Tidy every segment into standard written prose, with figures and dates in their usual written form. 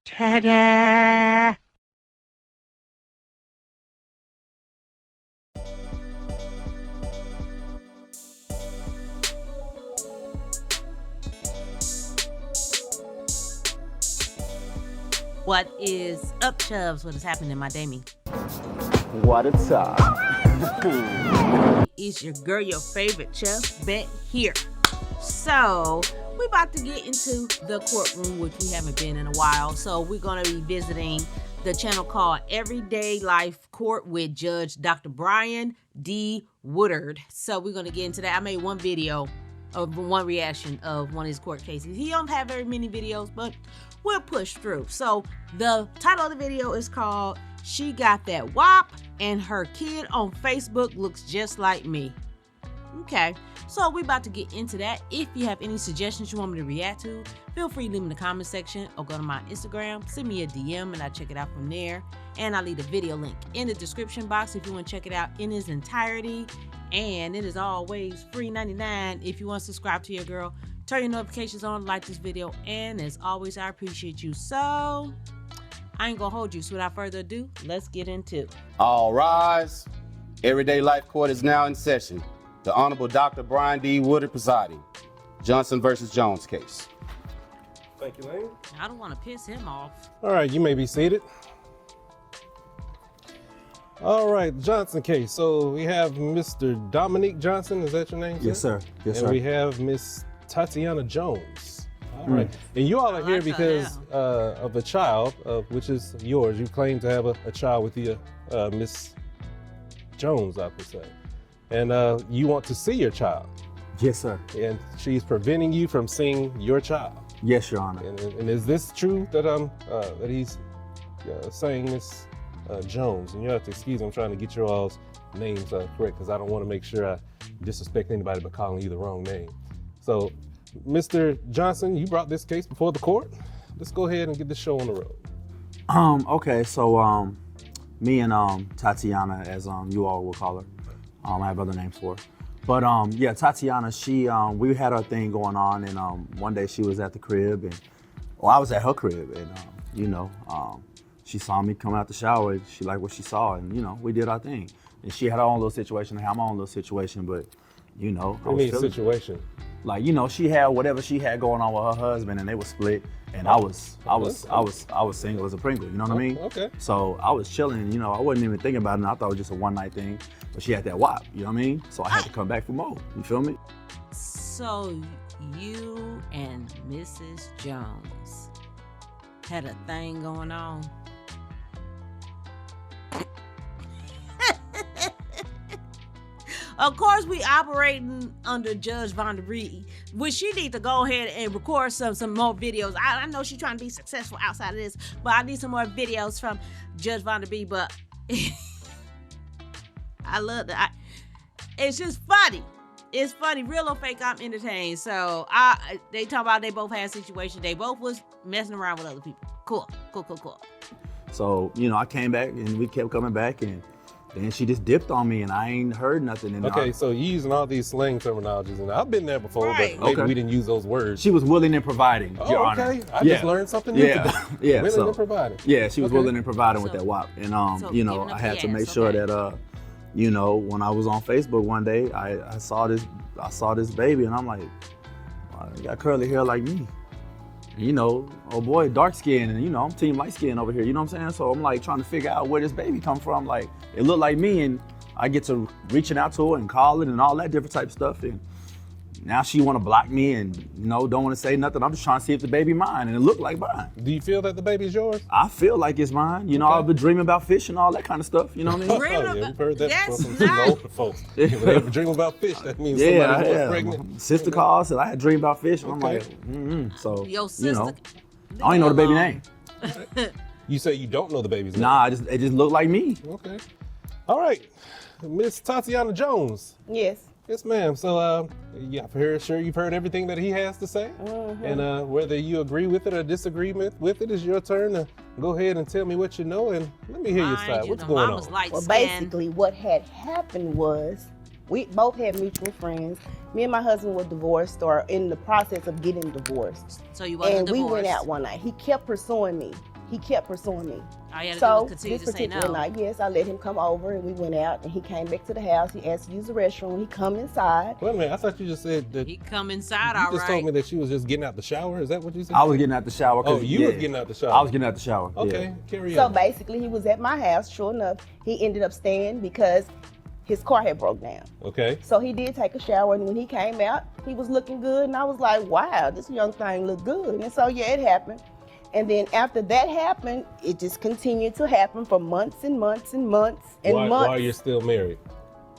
Ta-da! What is up, Chubbs? What is happening, my Damie? What a time. It's your girl, your favorite Chubbette here. So, we're about to get into the courtroom, which we haven't been in a while. So, we're going to be visiting the channel called Everyday Life Court with Judge Dr. Brian D. Woodard. So, we're going to get into that. I made one video of one reaction of one of his court cases. He don't have very many videos, but we'll push through. So the title of the video is called She Got That WAP and Her Kid on Facebook Looks Just Like Me. Okay, so we're about to get into that. If you have any suggestions you want me to react to, feel free to leave them in the comment section or go to my Instagram, send me a DM and I'll check it out from there. And I'll leave the video link in the description box if you want to check it out in its entirety. And it is always free $99 if you want to subscribe to your girl. Turn your notifications on, like this video, and as always, I appreciate you. So, I ain't gonna hold you. So without further ado, let's get into it. All rise. Everyday Life Court is now in session. The Honorable Dr. Brian D. Woodard presiding. Johnson versus Jones case. Thank you, Lane. I don't want to piss him off. All right, you may be seated. All right, Johnson case. So we have Mr. Dominique Johnson. Is that your name, sir? Yes, sir. Yes, and sir. we have Miss Tatiana Jones. All right. And you all are here because of a child, which is yours. You claim to have a child with you, Miss Jones, I would say. And you want to see your child. Yes, sir. And she's preventing you from seeing your child. Yes, Your Honor. And is this true that that he's saying Miss Jones? And you have to excuse me, I'm trying to get your all's names correct because I don't want to make sure I disrespect anybody by calling you the wrong name. So, Mr. Johnson, you brought this case before the court. Let's go ahead and get this show on the road. Okay, so me and Tatiana, as you all will call her, I have other names for her. But yeah, Tatiana, she we had our thing going on, and one day she was at the crib, and I was at her crib, and you know, she saw me come out the shower. She liked what she saw, and you know, we did our thing. And she had her own little situation. I had my own little situation, but you know, I was feeling situation. Like, you know, she had whatever she had going on with her husband, and they were split. And I was single as a Pringle. You know what I mean? Okay. So I was chilling, and you know, I wasn't even thinking about it. And I thought it was just a one night thing. But she had that WAP. You know what I mean? So I had to come back for more. You feel me? So you and Mrs. Jones had a thing going on. Of course, we operating under Judge Vonderbee, which she need to go ahead and record some more videos. I know she's trying to be successful outside of this, but I need some more videos from Judge Vonderbee. But I love that. It's just funny. It's funny, real or fake. I'm entertained. So they talk about they both had situations. They both was messing around with other people. Cool. So you know, I came back, and we kept coming back, and then she just dipped on me, and I ain't heard nothing. And Okay, so you using all these slang terminologies, and I've been there before, Right. but maybe we didn't use those words. she was willing and providing. Oh, Your okay. Honor. I just learned something new today. Yeah. Willing and providing. Yeah, she was Okay. willing and providing with So- that WAP. And so you know, giving up I had the to make ass, sure okay. that you know, when I was on Facebook one day, I saw this baby, and I'm like, wow, you got curly hair like me. And, you know, oh boy, dark skin, and you know, I'm team light skin over here. You know what I'm saying? So I'm like trying to figure out where this baby come from. Like, it looked like me, and I get to reaching out to her and calling and all that different type of stuff. And now she want to block me and, you know, don't want to say nothing. I'm just trying to see if the baby mine, and it looked like mine. Do you feel that the baby's yours? I feel like it's mine. You know, Okay. I've been dreaming about fish and all that kind of stuff. You know what I mean? Dreaming Oh, yeah, about- we've heard that that's before from some not- older folks. When they dream about fish, that means Yeah, somebody was yeah. pregnant. Sister calls and I had dreamed about fish, and I'm Okay. like, So, Your sister. you know, I don't even know the baby name. You say you don't know the baby's name? Nah, it just looked like me. Okay. All right. Miss Tatiana Jones. Yes. Yes, ma'am. So, yeah, sure you've heard everything that he has to say. And whether you agree with it or disagree with it is your turn to go ahead and tell me what you know, and let me hear your Mind side. you, What's the going mama's on? light Well, skin. basically, what had happened was we both had mutual friends. Me and my husband were divorced or in the process of getting divorced. So you wasn't And we divorced. went out one night. He kept pursuing me. he kept pursuing me. All you had to do So was continue this to say particular no. night, yes, I let him come over and we went out and he came back to the house. He asked to use the restroom. He come inside. Wait a minute, I thought you just said that. He come inside, You all just right. told me that she was just getting out the shower. Is that what you said? I was getting out the shower. Oh, 'cause, you yeah, was getting out the shower. I was getting out the shower. Okay, Yeah. carry So on. basically, he was at my house. Sure enough, he ended up staying because his car had broke down. Okay. So he did take a shower, and when he came out, he was looking good, and I was like, wow, this young thing look good. And so, yeah, it happened. And then after that happened, it just continued to happen for months and months and months and months. While you're still married.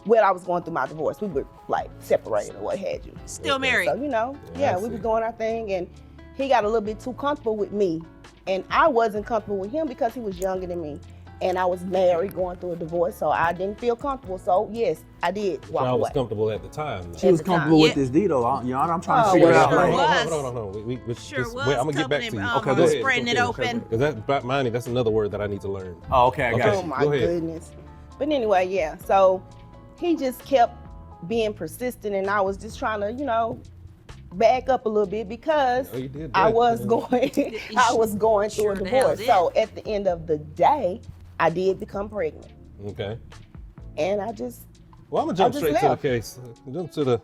Well, I was going through my divorce. We were like separated or what have you. Still Okay. married. So, you know, Yeah, I we see. was doing our thing, and he got a little bit too comfortable with me. And I wasn't comfortable with him because he was younger than me. And I was married, going through a divorce, so I didn't feel comfortable. So, yes, I did walk Y'all away. was comfortable at the time. She was At the time. comfortable with Yeah. this D though. Your Honor, I'm trying to Oh, figure well, out. sure Like, was. Hold on. We Sure just, was wait, I'm gonna get back to you. coupling, Okay, go ahead. spreading it open. Because that mind, that's another word that I need to learn. oh, okay, I got Okay. Oh you. my Go ahead. goodness. But anyway, yeah. So he just kept being persistent, and I was just trying to, back up a little bit because Oh, you did I that. was going, I was going through a Sure the hell divorce. did. So at the end of the day, I did become pregnant, Okay. and I just Well, I'm gonna jump just straight to the left. case. Jump to the.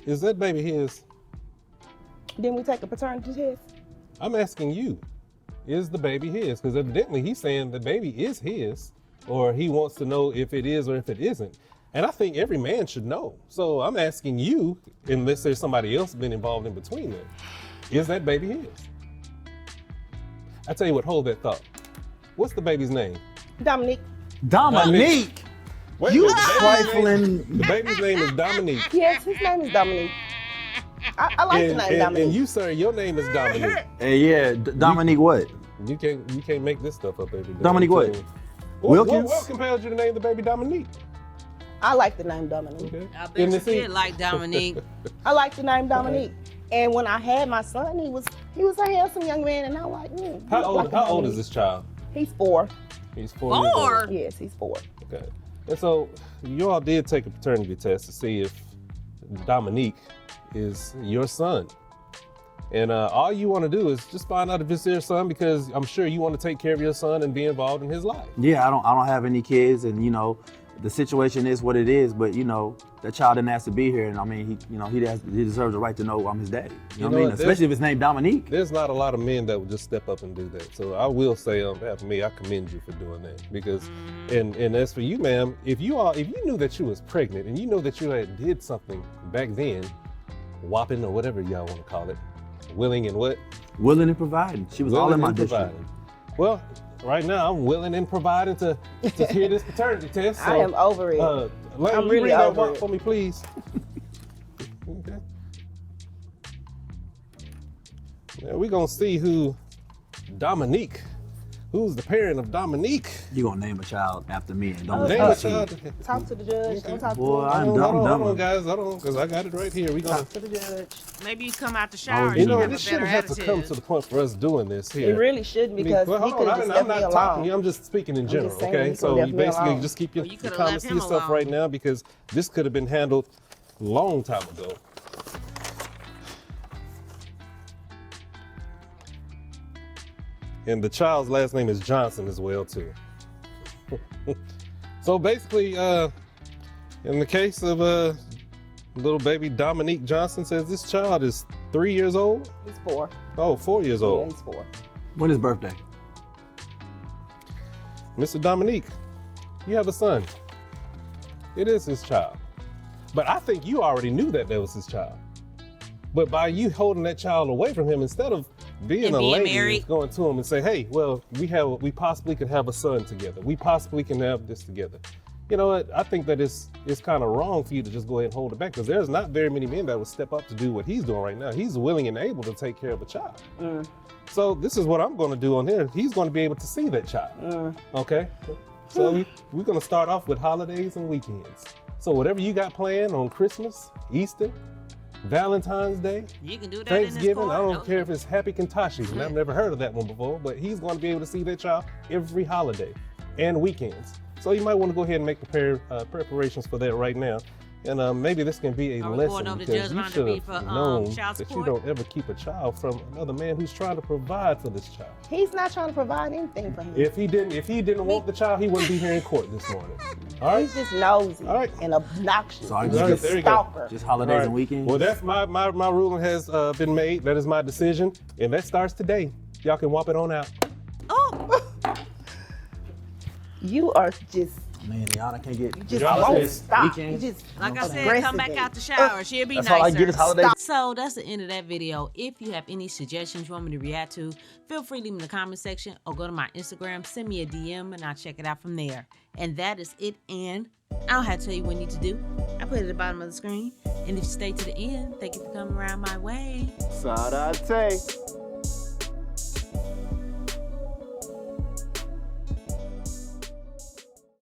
Is that baby his? then we take a paternity test. I'm asking you. Is the baby his? Because evidently he's saying the baby is his, or he wants to know if it is or if it isn't. And I think every man should know. So I'm asking you, unless there's somebody else been involved in between them, is that baby his? I tell you what, hold that thought. What's the baby's name? Dominique. Dominique, Wait a you minute, trifling. The baby's name is Dominique. Yes, his name is Dominique. I like the name Dominique. And you, sir, your name is Dominique. Hey, yeah, Dominique what? You can't make this stuff up every day. Dominique what? Wilkins? What compelled you to name the baby Dominique? I like the name Dominique. Okay. I bet And you the thing- did like Dominique. I like the name Dominique. And when I had my son, he was a handsome young man, and I'm like, he How look like old? a How old Dominique. is this child? He's 4. He's 4 years old. 4? Yes, he's 4. Okay. And so you all did take a paternity test to see if Dominique is your son. And all you want to do is just find out if it's your son, because I'm sure you want to take care of your son and be involved in his life. Yeah, I don't have any kids, and the situation is what it is. But that child didn't ask to be here, and I mean, he deserves the right to know I'm his daddy. You know what I mean? what? Especially if it's named Dominique. There's not a lot of men that would just step up and do that. So I will say on behalf of me, I commend you for doing that. Because, and as for you, ma'am, if you knew that you was pregnant and you know that you had did something back then, whopping or whatever y'all want to call it, willing and what? Willing and providing. She was all in Willing my and district. providing. Well, right now I'm willing and providing to hear this paternity test. So, I am over it. Lane, I'm you really read that over one it. for me, please. Okay. Now we're gonna see who's the parent of Dominique. You gonna name a child after me and don't Oh, Name listen a to me. child. Talk to the judge. Don't talk Boy, to I'm me. dumb. Hold on, guys. Hold on, because I got it right here. We gonna. Talk to the judge. Maybe you come out the shower You and know, you have this a better shouldn't have to come attitude. to the point for us doing this He here. really shouldn't, because Well, he hold could on, have just I'm left me not talking to you. alone. I'm just speaking in general, just saying, okay? he could've So left you me basically alone. just keep your Well, you could've comments left to him yourself alone. right now, because this could have been handled long time ago. And the child's last name is Johnson as well, too. So basically, in the case of little baby Dominique Johnson, says this child is 3 years old. He's 4. Oh, 4 years Yeah, old. he's 4. When his birthday? Mr. Dominique, you have a son. It is his child. But I think you already knew that was his child. But by you holding that child away from him, instead of being And a being lady married. and going to him and say, hey, well, we possibly can have a son together. We possibly can have this together. You know what? I think that it's kind of wrong for you to just go ahead and hold it back, because there's not very many men that would step up to do what he's doing right now. He's willing and able to take care of a child. So this is what I'm going to do on here. He's going to be able to see that child. Okay? So we're going to start off with holidays and weekends. So whatever you got planned on Christmas, Easter, Valentine's Day, You can do that in this Thanksgiving, court. I don't care if it's Happy Kentucky. I've never heard of that one before, but he's going to be able to see that child every holiday and weekends. So you might want to go ahead and make preparations for that right now. And maybe this can be a Are we lesson going over to because Judge you Ronda should B have for, known child that you support? don't ever keep a child from another man who's trying to provide for this child. He's not trying to provide anything for him. If he didn't want the child, he wouldn't be here in court this morning. All right. He's just nosy All right. and obnoxious. So He's you All right, just there a you go. stalker. Just holidays All right. and weekends. Well, that's my ruling has been made. That is my decision, and that starts today. Y'all can whop it on out. Oh, You are just, Man, Yana can't get. you just Y'all won't is- stop. weekends. You just like I said, aggressive come back and- out the shower. She'll be That's nicer. all I get is holidays. So that's the end of that video. If you have any suggestions you want me to react to, feel free to leave them in the comment section or go to my Instagram, send me a DM, and I'll check it out from there. And that is it. And I don't have to tell you what you need to do. I put it at the bottom of the screen. And if you stay to the end, thank you for coming around my way. Sarate.